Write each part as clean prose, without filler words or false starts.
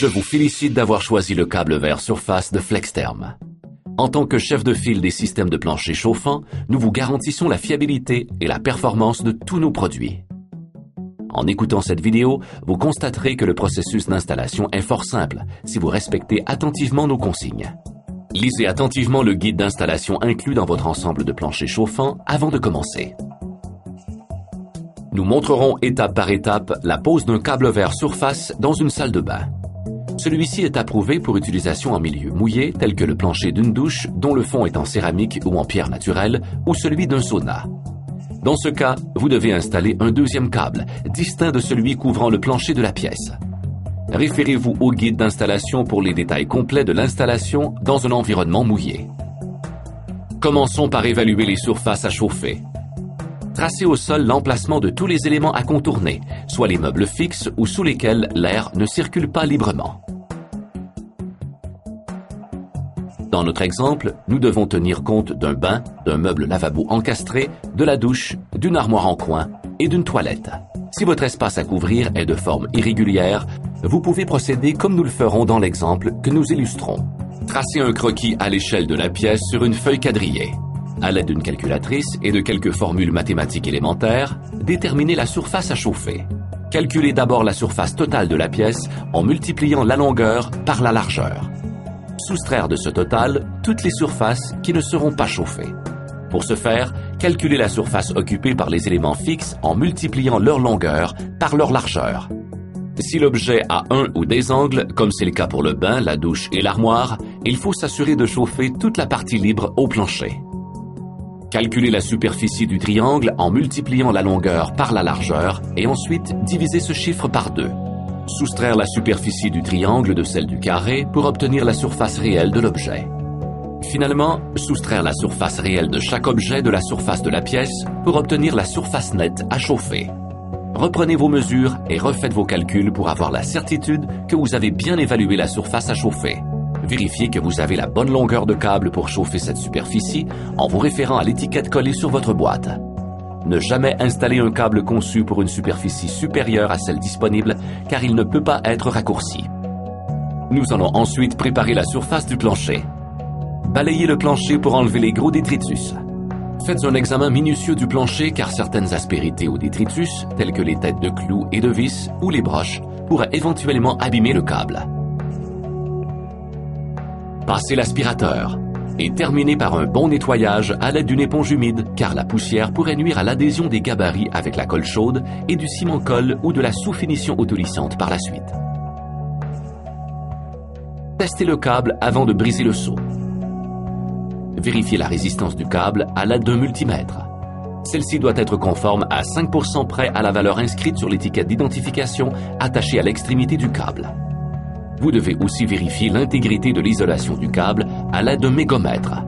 Je vous félicite d'avoir choisi le câble vert surface de Flextherm. En tant que chef de file des systèmes de plancher chauffants, nous vous garantissons la fiabilité et la performance de tous nos produits. En écoutant cette vidéo, vous constaterez que le processus d'installation est fort simple si vous respectez attentivement nos consignes. Lisez attentivement le guide d'installation inclus dans votre ensemble de planchers chauffants avant de commencer. Nous montrerons étape par étape la pose d'un câble vert surface dans une salle de bain. Celui-ci est approuvé pour utilisation en milieu mouillé tel que le plancher d'une douche dont le fond est en céramique ou en pierre naturelle ou celui d'un sauna. Dans ce cas, vous devez installer un deuxième câble, distinct de celui couvrant le plancher de la pièce. Référez-vous au guide d'installation pour les détails complets de l'installation dans un environnement mouillé. Commençons par évaluer les surfaces à chauffer. Tracez au sol l'emplacement de tous les éléments à contourner, soit les meubles fixes ou sous lesquels l'air ne circule pas librement. Dans notre exemple, nous devons tenir compte d'un bain, d'un meuble lavabo encastré, de la douche, d'une armoire en coin et d'une toilette. Si votre espace à couvrir est de forme irrégulière, vous pouvez procéder comme nous le ferons dans l'exemple que nous illustrons. Tracez un croquis à l'échelle de la pièce sur une feuille quadrillée. À l'aide d'une calculatrice et de quelques formules mathématiques élémentaires, déterminez la surface à chauffer. Calculez d'abord la surface totale de la pièce en multipliant la longueur par la largeur. Soustraire de ce total toutes les surfaces qui ne seront pas chauffées. Pour ce faire, calculez la surface occupée par les éléments fixes en multipliant leur longueur par leur largeur. Si l'objet a un ou des angles, comme c'est le cas pour le bain, la douche et l'armoire, il faut s'assurer de chauffer toute la partie libre au plancher. Calculez la superficie du triangle en multipliant la longueur par la largeur et ensuite divisez ce chiffre par 2. Soustraire la superficie du triangle de celle du carré pour obtenir la surface réelle de l'objet. Finalement, soustraire la surface réelle de chaque objet de la surface de la pièce pour obtenir la surface nette à chauffer. Reprenez vos mesures et refaites vos calculs pour avoir la certitude que vous avez bien évalué la surface à chauffer. Vérifiez que vous avez la bonne longueur de câble pour chauffer cette superficie en vous référant à l'étiquette collée sur votre boîte. Ne jamais installer un câble conçu pour une superficie supérieure à celle disponible car il ne peut pas être raccourci. Nous allons ensuite préparer la surface du plancher. Balayez le plancher pour enlever les gros détritus. Faites un examen minutieux du plancher car certaines aspérités ou détritus, telles que les têtes de clous et de vis ou les broches, pourraient éventuellement abîmer le câble. Passez l'aspirateur et terminez par un bon nettoyage à l'aide d'une éponge humide car la poussière pourrait nuire à l'adhésion des gabarits avec la colle chaude et du ciment-colle ou de la sous-finition autolissante par la suite. Testez le câble avant de briser le seau. Vérifiez la résistance du câble à l'aide d'un multimètre. Celle-ci doit être conforme à 5% près à la valeur inscrite sur l'étiquette d'identification attachée à l'extrémité du câble. Vous devez aussi vérifier l'intégrité de l'isolation du câble à l'aide d'un mégomètre.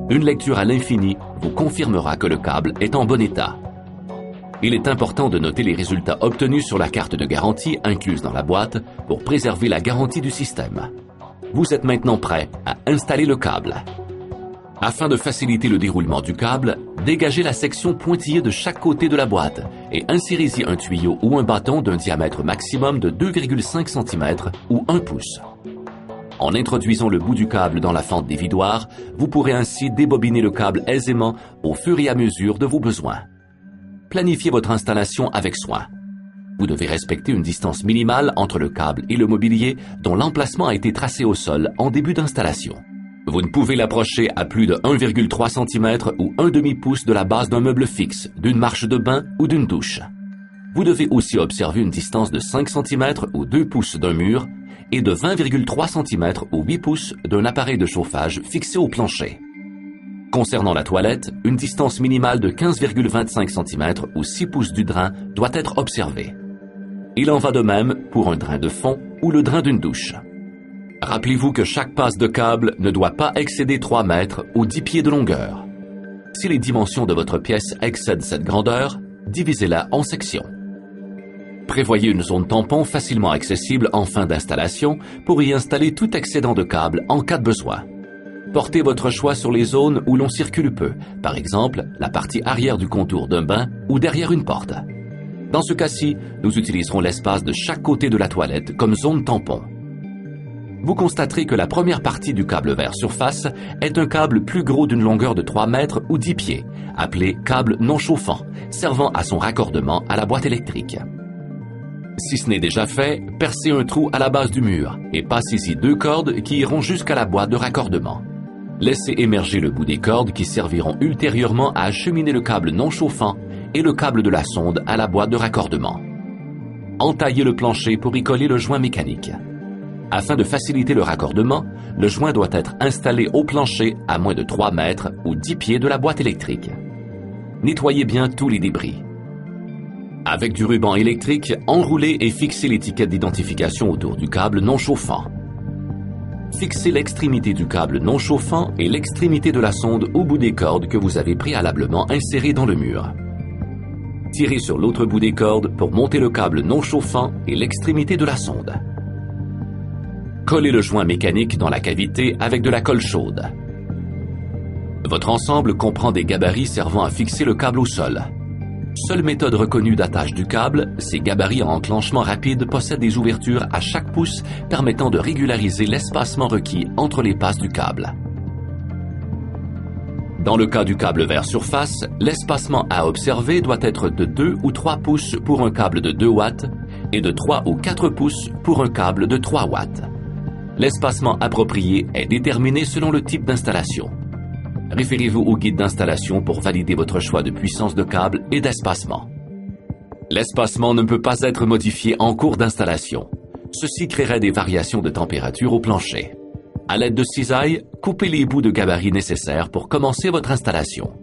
Une lecture à l'infini vous confirmera que le câble est en bon état. Il est important de noter les résultats obtenus sur la carte de garantie incluse dans la boîte pour préserver la garantie du système. Vous êtes maintenant prêt à installer le câble. Afin de faciliter le déroulement du câble, dégagez la section pointillée de chaque côté de la boîte et insérez-y un tuyau ou un bâton d'un diamètre maximum de 2,5 cm ou 1 pouce. En introduisant le bout du câble dans la fente des vidoirs, vous pourrez ainsi débobiner le câble aisément au fur et à mesure de vos besoins. Planifiez votre installation avec soin. Vous devez respecter une distance minimale entre le câble et le mobilier dont l'emplacement a été tracé au sol en début d'installation. Vous ne pouvez l'approcher à plus de 1,3 cm ou 1 demi-pouce de la base d'un meuble fixe, d'une marche de bain ou d'une douche. Vous devez aussi observer une distance de 5 cm ou 2 pouces d'un mur et de 20,3 cm ou 8 pouces d'un appareil de chauffage fixé au plancher. Concernant la toilette, une distance minimale de 15,25 cm ou 6 pouces du drain doit être observée. Il en va de même pour un drain de fond ou le drain d'une douche. Rappelez-vous que chaque passe de câble ne doit pas excéder 3 mètres ou 10 pieds de longueur. Si les dimensions de votre pièce excèdent cette grandeur, divisez-la en sections. Prévoyez une zone tampon facilement accessible en fin d'installation pour y installer tout excédent de câble en cas de besoin. Portez votre choix sur les zones où l'on circule peu, par exemple la partie arrière du contour d'un bain ou derrière une porte. Dans ce cas-ci, nous utiliserons l'espace de chaque côté de la toilette comme zone tampon. vous constaterez que la première partie du câble vert surface est un câble plus gros d'une longueur de 3 mètres ou 10 pieds, appelé câble non chauffant, servant à son raccordement à la boîte électrique. Si ce n'est déjà fait, percez un trou à la base du mur et passez-y 2 cordes qui iront jusqu'à la boîte de raccordement. Laissez émerger le bout des cordes qui serviront ultérieurement à acheminer le câble non chauffant et le câble de la sonde à la boîte de raccordement. Entaillez le plancher pour y coller le joint mécanique. Afin de faciliter le raccordement, le joint doit être installé au plancher à moins de 3 mètres ou 10 pieds de la boîte électrique. Nettoyez bien tous les débris. Avec du ruban électrique, enroulez et fixez l'étiquette d'identification autour du câble non chauffant. Fixez l'extrémité du câble non chauffant et l'extrémité de la sonde au bout des cordes que vous avez préalablement insérées dans le mur. Tirez sur l'autre bout des cordes pour monter le câble non chauffant et l'extrémité de la sonde. Collez le joint mécanique dans la cavité avec de la colle chaude. Votre ensemble comprend des gabarits servant à fixer le câble au sol. Seule méthode reconnue d'attache du câble, ces gabarits à enclenchement rapide possèdent des ouvertures à chaque pouce permettant de régulariser l'espacement requis entre les passes du câble. Dans le cas du câble vert surface, l'espacement à observer doit être de 2 ou 3 pouces pour un câble de 2 watts et de 3 ou 4 pouces pour un câble de 3 watts. L'espacement approprié est déterminé selon le type d'installation. Référez-vous au guide d'installation pour valider votre choix de puissance de câble et d'espacement. L'espacement ne peut pas être modifié en cours d'installation. Ceci créerait des variations de température au plancher. À l'aide de cisailles, coupez les bouts de gabarit nécessaires pour commencer votre installation.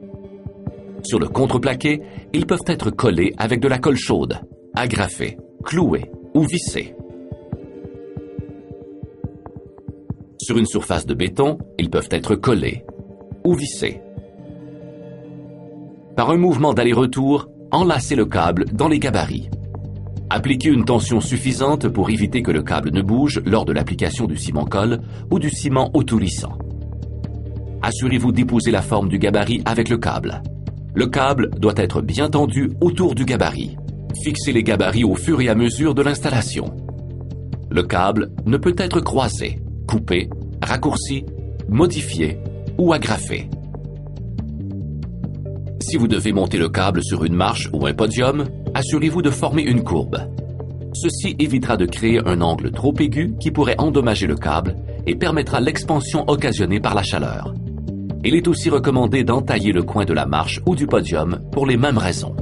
Sur le contreplaqué, ils peuvent être collés avec de la colle chaude, agrafés, cloués ou vissés. Sur une surface de béton, ils peuvent être collés ou vissés. Par un mouvement d'aller-retour, enlacez le câble dans les gabarits. Appliquez une tension suffisante pour éviter que le câble ne bouge lors de l'application du ciment-colle ou du ciment autolissant. Assurez-vous d'épouser la forme du gabarit avec le câble. Le câble doit être bien tendu autour du gabarit. Fixez les gabarits au fur et à mesure de l'installation. Le câble ne peut être croisé, coupé, raccourci, modifié ou agrafé. Si vous devez monter le câble sur une marche ou un podium, assurez-vous de former une courbe. Ceci évitera de créer un angle trop aigu qui pourrait endommager le câble et permettra l'expansion occasionnée par la chaleur. Il est aussi recommandé d'entailler le coin de la marche ou du podium pour les mêmes raisons.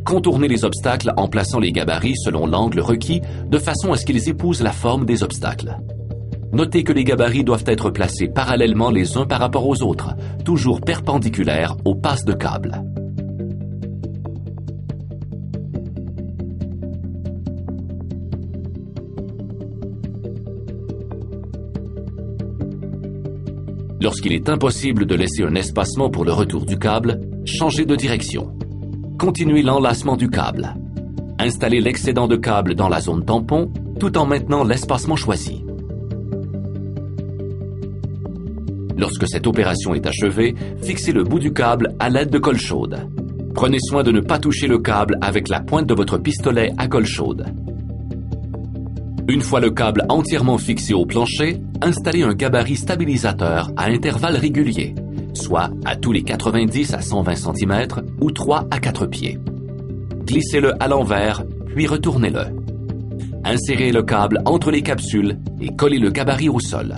Contournez les obstacles en plaçant les gabarits selon l'angle requis de façon à ce qu'ils épousent la forme des obstacles. Notez que les gabarits doivent être placés parallèlement les uns par rapport aux autres, toujours perpendiculaires aux passes de câble. Lorsqu'il est impossible de laisser un espacement pour le retour du câble, changez de direction. Continuez l'enlacement du câble. Installez l'excédent de câble dans la zone tampon tout en maintenant l'espacement choisi. Lorsque cette opération est achevée, fixez le bout du câble à l'aide de colle chaude. Prenez soin de ne pas toucher le câble avec la pointe de votre pistolet à colle chaude. Une fois le câble entièrement fixé au plancher, installez un gabarit stabilisateur à intervalles réguliers, soit à tous les 90 à 120 cm ou 3 à 4 pieds. Glissez-le à l'envers, puis retournez-le. Insérez le câble entre les capsules et collez le gabarit au sol.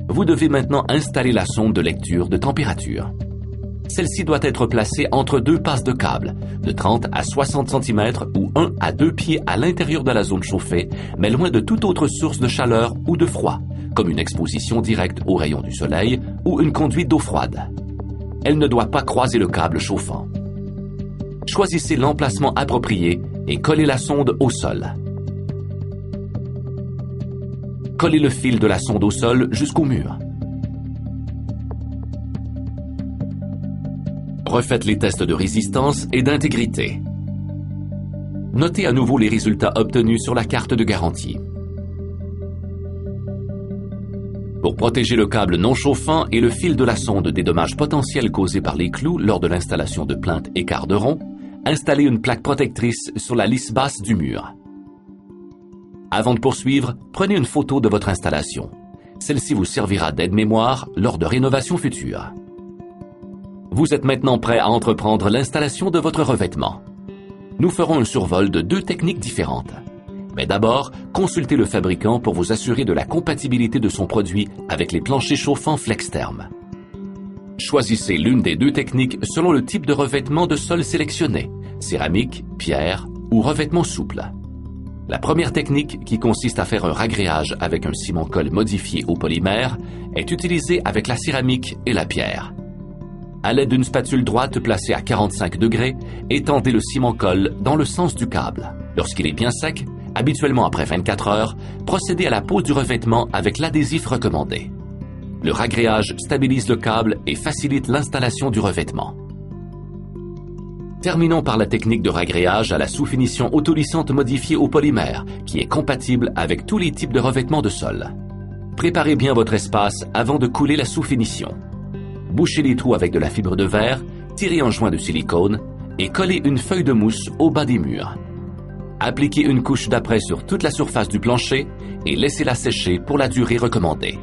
Vous devez maintenant installer la sonde de lecture de température. Celle-ci doit être placée entre 2 passes de câble, de 30 à 60 cm ou 1 à 2 pieds à l'intérieur de la zone chauffée, mais loin de toute autre source de chaleur ou de froid, comme une exposition directe aux rayons du soleil ou une conduite d'eau froide. Elle ne doit pas croiser le câble chauffant. Choisissez l'emplacement approprié et collez la sonde au sol. Collez le fil de la sonde au sol jusqu'au mur. Refaites les tests de résistance et d'intégrité. Notez à nouveau les résultats obtenus sur la carte de garantie. Pour protéger le câble non chauffant et le fil de la sonde des dommages potentiels causés par les clous lors de l'installation de plinthes et carderons, installez une plaque protectrice sur la lisse basse du mur. Avant de poursuivre, prenez une photo de votre installation. Celle-ci vous servira d'aide-mémoire lors de rénovations futures. Vous êtes maintenant prêt à entreprendre l'installation de votre revêtement. Nous ferons un survol de 2 techniques différentes. Mais d'abord, consultez le fabricant pour vous assurer de la compatibilité de son produit avec les planchers chauffants FlexTherm. Choisissez l'une des 2 techniques selon le type de revêtement de sol sélectionné, céramique, pierre ou revêtement souple. La première technique, qui consiste à faire un ragréage avec un ciment-colle modifié au polymère, est utilisée avec la céramique et la pierre. À l'aide d'une spatule droite placée à 45 degrés, étendez le ciment-colle dans le sens du câble. Lorsqu'il est bien sec, habituellement après 24 heures, procédez à la pose du revêtement avec l'adhésif recommandé. Le ragréage stabilise le câble et facilite l'installation du revêtement. Terminons par la technique de ragréage à la sous-finition autolissante modifiée au polymère, qui est compatible avec tous les types de revêtements de sol. Préparez bien votre espace avant de couler la sous-finition. Bouchez les trous avec de la fibre de verre, tirez un joint de silicone et collez une feuille de mousse au bas des murs. Appliquez une couche d'après sur toute la surface du plancher et laissez-la sécher pour la durée recommandée.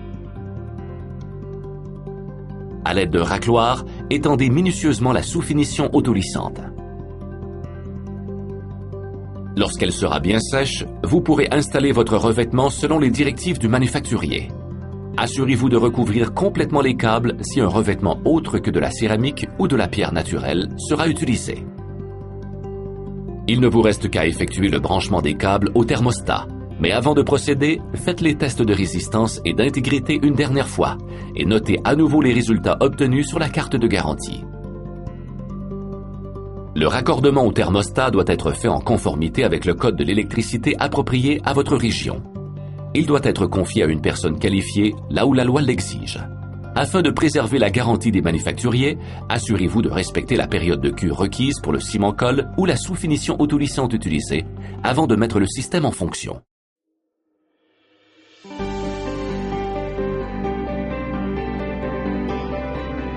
À l'aide d'un racloir, étendez minutieusement la sous-finition autolissante. Lorsqu'elle sera bien sèche, vous pourrez installer votre revêtement selon les directives du manufacturier. Assurez-vous de recouvrir complètement les câbles si un revêtement autre que de la céramique ou de la pierre naturelle sera utilisé. Il ne vous reste qu'à effectuer le branchement des câbles au thermostat. Mais avant de procéder, faites les tests de résistance et d'intégrité une dernière fois et notez à nouveau les résultats obtenus sur la carte de garantie. Le raccordement au thermostat doit être fait en conformité avec le code de l'électricité approprié à votre région. Il doit être confié à une personne qualifiée là où la loi l'exige. Afin de préserver la garantie des manufacturiers, assurez-vous de respecter la période de cure requise pour le ciment-colle ou la sous-finition autolissante utilisée avant de mettre le système en fonction.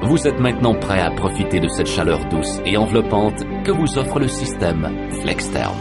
Vous êtes maintenant prêt à profiter de cette chaleur douce et enveloppante que vous offre le système FlexTherm.